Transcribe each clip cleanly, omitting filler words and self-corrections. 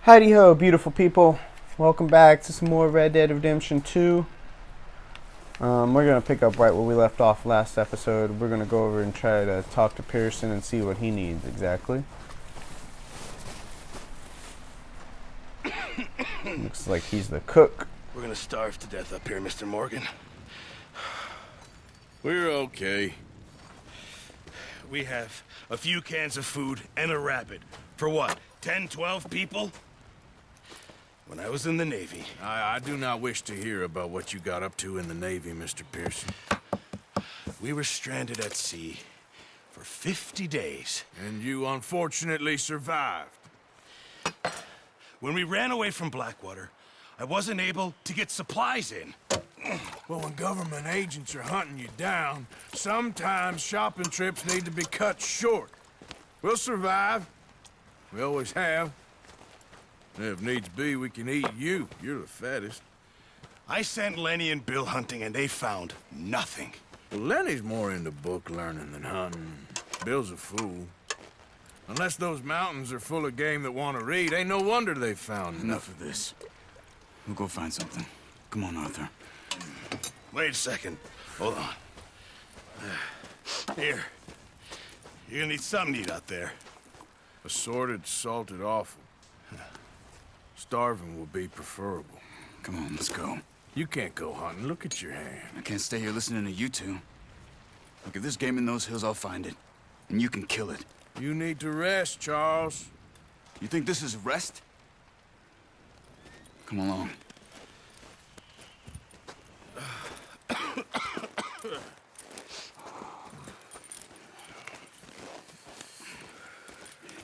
Heidi ho, beautiful people. Welcome back to some more Red Dead Redemption 2. We're going to pick up right where we left off last episode. We're going to go over and try to talk to Pearson and see what he needs exactly. Looks like he's the cook. We're going to starve to death up here, Mr. Morgan. We're okay. We have a few cans of food and a rabbit. For what, 10, 12 people? When I was in the Navy... I do not wish to hear about what you got up to in the Navy, Mr. Pearson. We were stranded at sea for 50 days. And you unfortunately survived. When we ran away from Blackwater, I wasn't able to get supplies in. Well, when government agents are hunting you down, sometimes shopping trips need to be cut short. We'll survive. We always have. And if needs be, we can eat you. You're the fattest. I sent Lenny and Bill hunting, and they found nothing. Well, Lenny's more into book learning than hunting. Bill's a fool. Unless those mountains are full of game that want to read, ain't no wonder they found Enough of this. We'll go find something. Come on, Arthur. Wait a second. Hold on. Here. You're gonna need something to eat out there. Assorted, salted offal. Starving will be preferable. Come on, let's go. You can't go hunting. Look at your hand. I can't stay here listening to you two. Look, if there's game in those hills, I'll find it. And you can kill it. You need to rest, Charles. You think this is rest? Come along.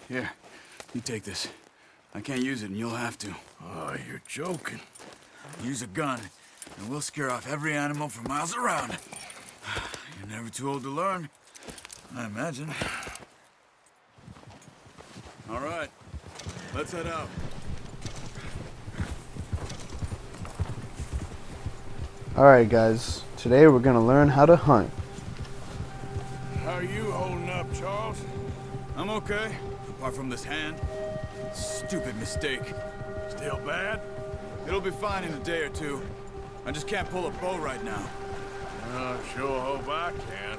Here, you take this. I can't use it, and you'll have to. Oh, you're joking. Use a gun, and we'll scare off every animal for miles around. You're never too old to learn, I imagine. All right, let's head out. Alright guys, today we're going to learn how to hunt. How are you holding up, Charles? I'm okay, apart from this hand. Stupid mistake. Still bad? It'll be fine in a day or two. I just can't pull a bow right now. I sure hope I can.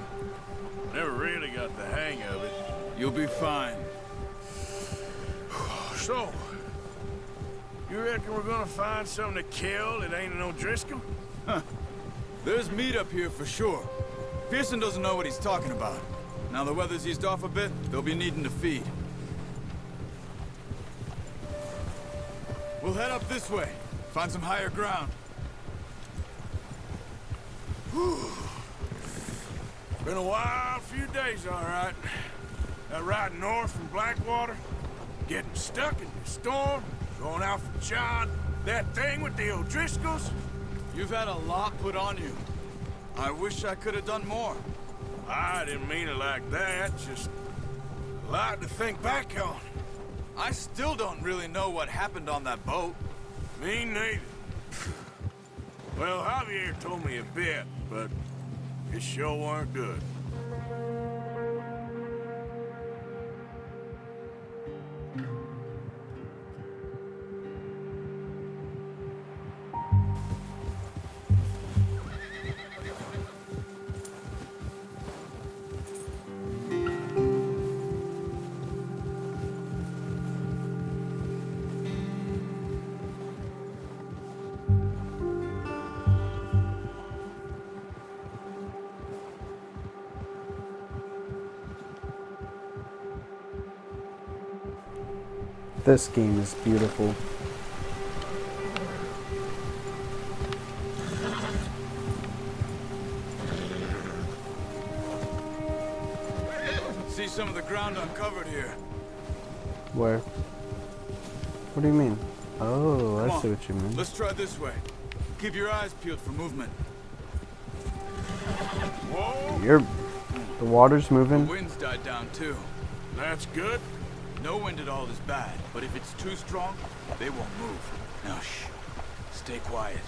Never really got the hang of it. You'll be fine. So, you reckon we're gonna find something to kill that ain't no Driscoll? There's meat up here for sure. Pearson doesn't know what he's talking about. Now the weather's eased off a bit, they'll be needing to feed. We'll head up this way. Find some higher ground. Been a wild few days, all right. That ride north from Blackwater, getting stuck in the storm, going out from John, that thing with the O'Driscolls. You've had a lot put on you. I wish I could have done more. I didn't mean it like that, just a lot to think back on. I still don't really know what happened on that boat. Me neither. Well, Javier told me a bit, but it sure weren't good. This game is beautiful. See some of the ground uncovered here. Where? What do you mean? Oh, Come I see on, what you mean. let's try this way. Keep your eyes peeled for movement. Whoa, The water's The moving. wind's died down too. that's good. No wind at all is bad, but if it's too strong, they won't move. Now shh. Stay quiet.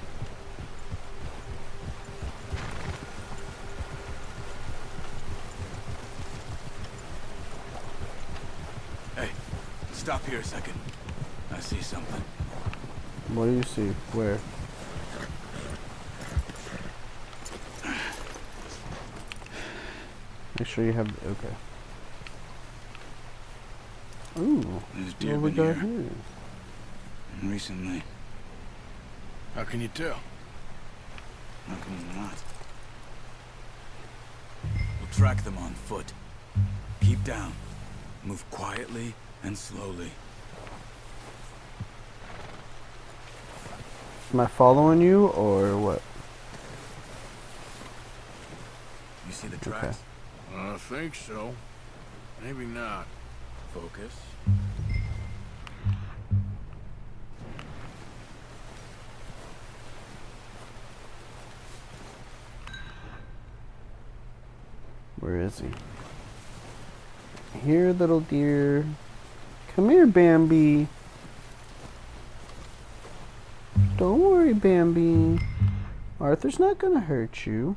Hey, stop here a second. I see something. What do you see? Where? Make sure you have. Okay. Ooh. There's deer What we been got here. here? Recently. How can you tell? How can you not? We'll track them on foot. Keep down. Move quietly and slowly. Am I following you or what? You see the tracks? I think so. Maybe not. Focus. Where is he? Here, little deer. Come here, Bambi. Don't worry, Bambi. Arthur's not gonna hurt you.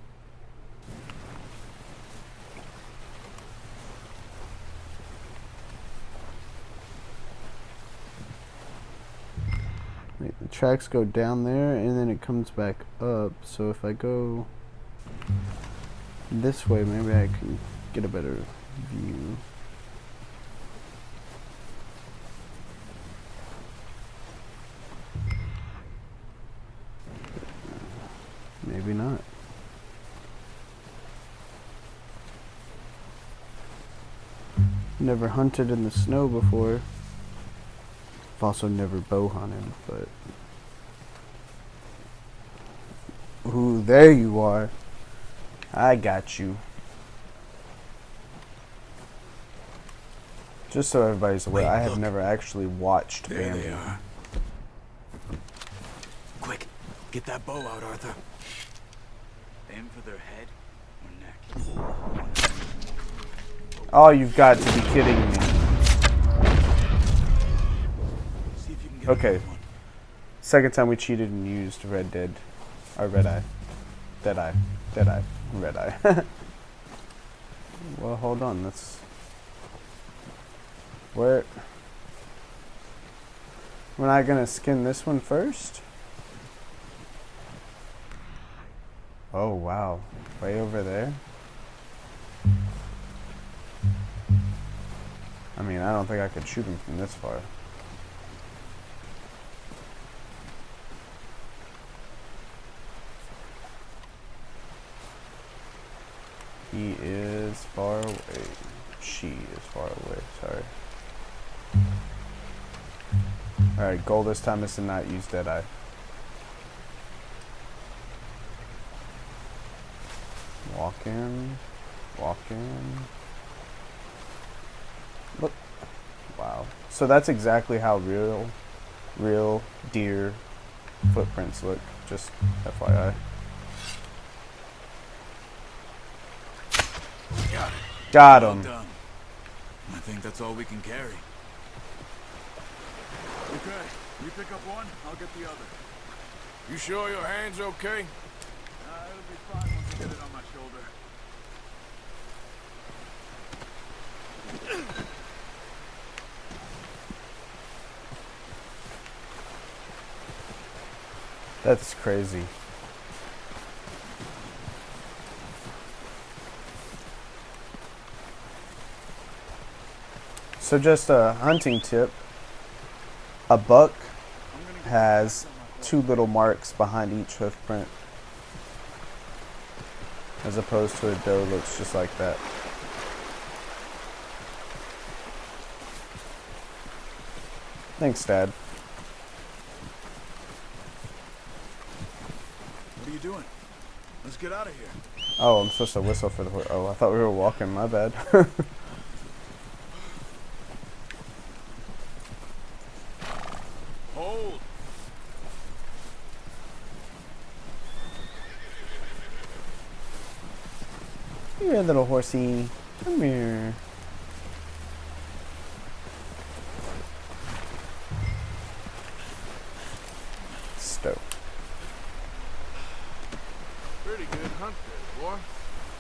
Wait, the tracks go down there and then it comes back up. So if I go this way, maybe I can get a better view. Maybe not. Never hunted in the snow before. I've also never bow hunted, but... Ooh, there you are. I got you. Just so everybody's aware, Wait, I have look. never actually watched There Bambi. they are. Quick, get that bow out, Arthur. Aim for their head or neck. Oh, you've got to be kidding me. See if you can get Okay. another one. Second time we cheated and used Red Dead. Or Red Eye. Dead Eye. Dead Eye. Red Eye. Well, hold on. Let's... Where... We're not gonna skin this one first? Oh, wow. Way over there? I mean, I don't think I could shoot him from this far. He is far away. She is far away, sorry. Alright, goal this time is to not use Deadeye. Walk in. Walk in. Look. Wow. So that's exactly how real deer footprints look. Just FYI. Got it. Got Well him. done. I think that's all we can carry. Okay, you pick up one, I'll get the other. You sure your hand's okay? It'll be fine once I get it on my shoulder. That's crazy. So just a hunting tip. A buck has 2 little marks behind each hoof print. As opposed to a doe looks just like that. Thanks, Dad. What are you doing? Let's get out of here. Oh, I'm supposed to whistle for the horse. Oh, I thought we were walking. My bad. Hold! Here, little horsey. Come here. Stow. Pretty good hunt there, boy.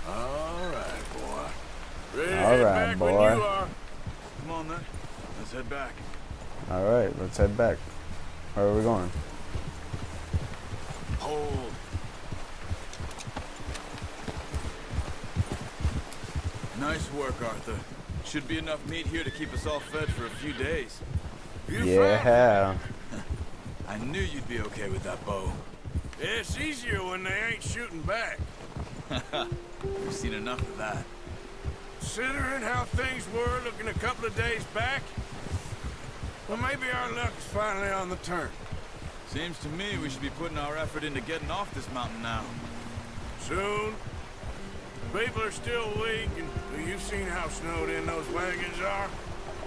All right, boy. Ready to All head right, back when boy. you are. Come on then, let's head back. Alright, let's head back. Where are we going? Hold. Nice work, Arthur. Should be enough meat here to keep us all fed for a few days. You found it. Yeah. I knew you'd be okay with that bow. It's easier when they ain't shooting back. We've seen enough of that. Considering how things were looking a couple of days back, well, maybe our luck's finally on the turn. Seems to me we should be putting our effort into getting off this mountain now. Soon. People are still weak, and you've seen how snowed in those wagons are.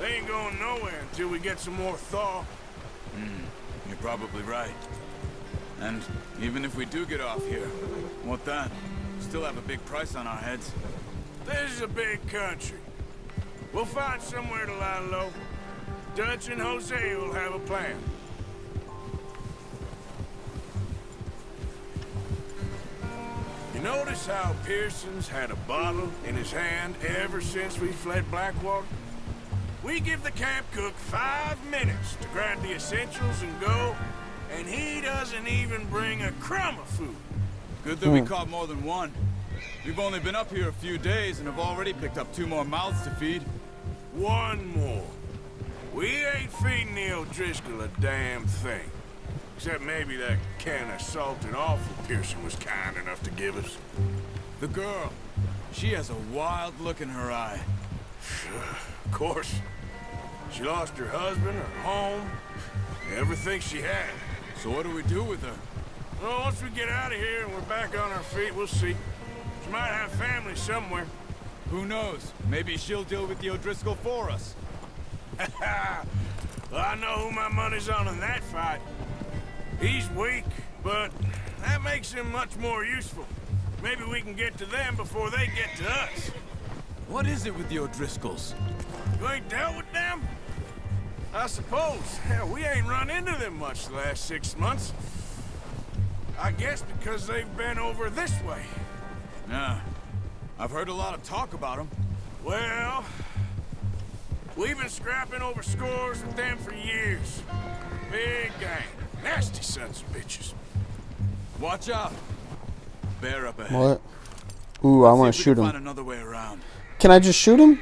They ain't going nowhere until we get some more thaw. You're probably right. And even if we do get off here, what then? Still have a big price on our heads. This is a big country. We'll find somewhere to lie low. Dutch and Jose will have a plan. You notice how Pearson's had a bottle in his hand ever since we fled Blackwater? We give the camp cook 5 minutes to grab the essentials and go, and he doesn't even bring a crumb of food. Good that we caught more than one. We've only been up here a few days and have already picked up 2 more mouths to feed. One more. We ain't feeding the O'Driscoll a damn thing. Except maybe that can of salted offal Pearson was kind enough to give us. The girl, she has a wild look in her eye. Of course. She lost her husband, her home, everything she had. So what do we do with her? Well, once we get out of here and we're back on our feet, we'll see. She might have family somewhere. Who knows? Maybe she'll deal with the O'Driscoll for us. Well, I know who my money's on in that fight. He's weak, but that makes him much more useful. Maybe we can get to them before they get to us. What is it with the O'Driscolls? You ain't dealt with them? I suppose. Hell, we ain't run into them much the last 6 months. I guess because they've been over this way. Nah. I've heard a lot of talk about them. Well, we've been scrapping over scores with them for years. Big gang. Nasty sons of bitches. Watch out. Bear up ahead. What? Ooh, I want to shoot Find him. another way around. Can I just shoot him?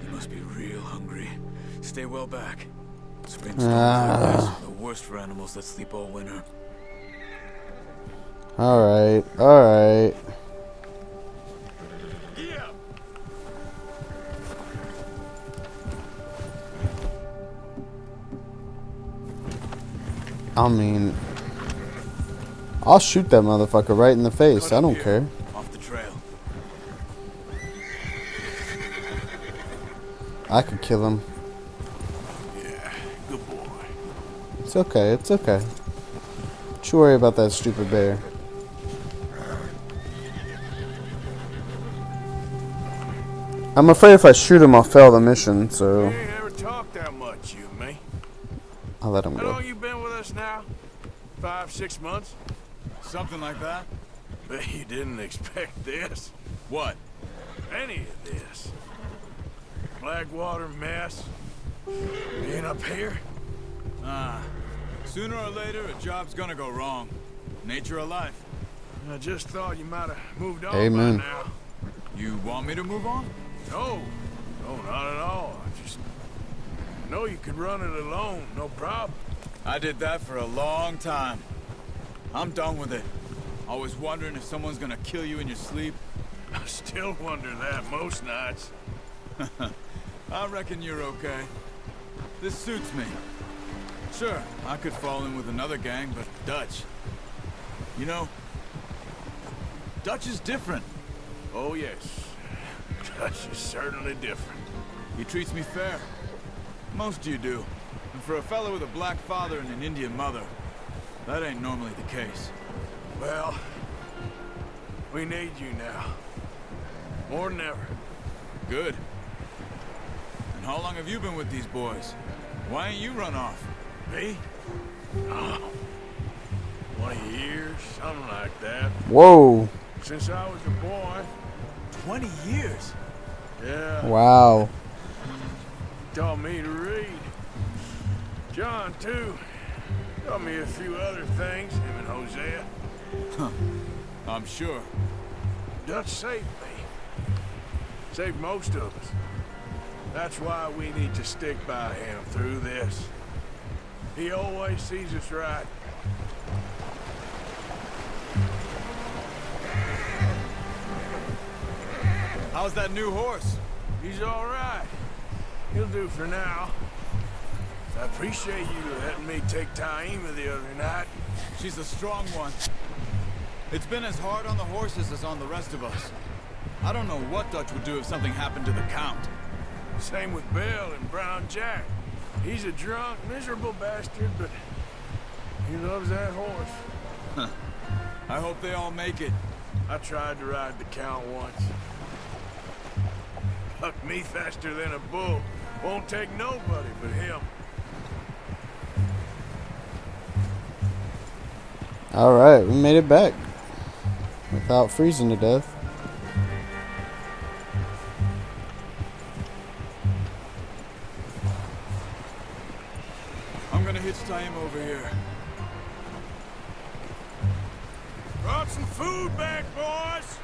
You must be real hungry. Stay well back. Spring storms like this are the worst for animals that sleep all winter. Alright, alright. Yeah. I mean, I'll shoot that motherfucker right in the face. Cut I up don't here, care. Off the trail. I could kill him. Yeah, good boy. It's okay, it's okay. Don't you worry about that stupid bear. I'm afraid if I shoot him, I'll fail the mission, We so ain't ever talked that much, you and me. I'll let him How go. long you been with us now? 5, 6 months? Something like that? Bet you didn't expect this. What? Any of this. Blackwater mess. Being up here? Ah. Sooner or later, a job's gonna go wrong. Nature of life. I just thought you might have moved on Amen. by now. You want me to move on? No, not at all. I just know you could run it alone, no problem. I did that for a long time. I'm done with it. Always wondering if someone's gonna kill you in your sleep. I still wonder that most nights. I reckon you're okay. This suits me. Sure, I could fall in with another gang, but Dutch. You know, Dutch is different. Oh yes, Dutch is certainly different. He treats me fair. Most of you do. And for a fellow with a black father and an Indian mother, that ain't normally the case. Well, we need you now. More than ever. Good. And how long have you been with these boys? Why ain't you run off? Me? Oh, 20 years, something like that. Whoa. Since I was a boy. 20 years? Yeah. Wow. taught me to read. John, too. Taught me a few other things, him and Hosea. I'm sure. Dutch saved me. Saved most of us. That's why we need to stick by him through this. He always sees us right. How's that new horse? He's all right. He'll do for now. I appreciate you letting me take Taima the other night. She's a strong one. It's been as hard on the horses as on the rest of us. I don't know what Dutch would do if something happened to the Count. Same with Bill and Brown Jack. He's a drunk, miserable bastard, but he loves that horse. I hope they all make it. I tried to ride the Count once. Bucked me faster than a bull. Won't take nobody but him. Alright, we made it back. Without freezing to death. I'm gonna hitch Taima over here. Brought some food back, boys!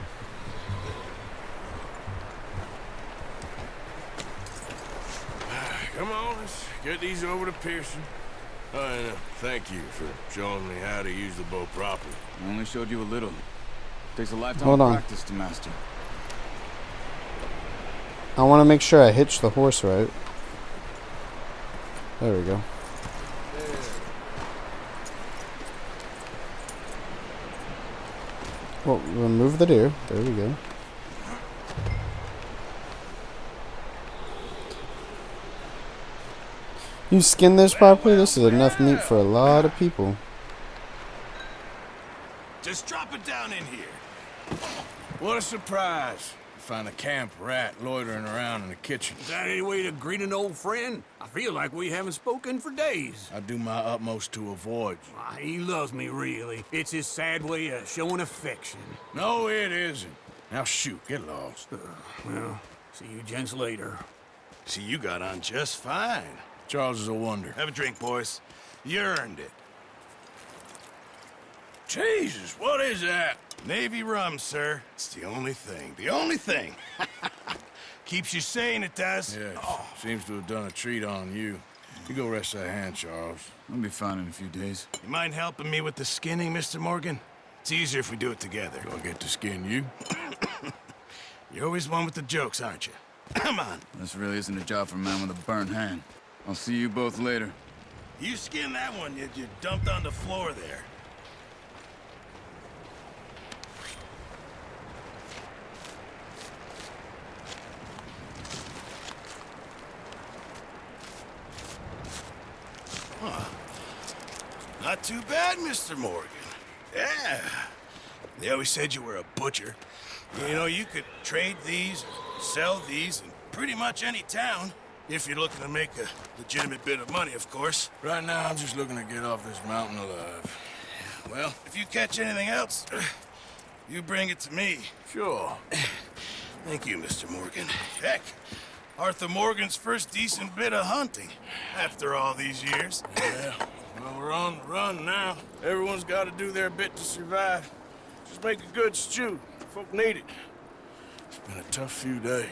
Come on, let's get these over to Pearson. And thank you for showing me how to use the bow properly. I only showed you a little. Takes a lifetime Hold of on. practice to master. I want to make sure I hitch the horse right. There we go. Well, remove the deer. There we go. You skin this properly? This is enough meat for a lot of people. Just drop it down in here. What a surprise. Find a camp rat loitering around in the kitchen. Is that any way to greet an old friend? I feel like we haven't spoken for days. I do my utmost to avoid you. Why, he loves me, really. It's his sad way of showing affection. No, it isn't. Now shoot, get lost. Well, see you gents later. See, you got on just fine. Charles is a wonder. Have a drink, boys. You earned it. Jesus, what is that? Navy rum, sir. It's the only thing. The only thing. Keeps you sane, it does. Yes, seems to have done a treat on you. You go rest that hand, Charles. I'll be fine in a few days. You mind helping me with the skinning, Mr. Morgan? It's easier if we do it together. Do I get to skin you? You're always one with the jokes, aren't you? Come on. This really isn't a job for a man with a burnt hand. I'll see you both later. You skin that one you dumped on the floor there. Not too bad, Mr. Morgan. Yeah. They always said you were a butcher. You know, you could trade these, sell these in pretty much any town. If you're looking to make a legitimate bit of money, of course. Right now, I'm just looking to get off this mountain alive. Well, if you catch anything else, you bring it to me. Sure. Thank you, Mr. Morgan. Heck, Arthur Morgan's first decent bit of hunting after all these years. Yeah. Well, we're on the run now. Everyone's got to do their bit to survive. Just make a good stew. Folk need it. It's been a tough few days.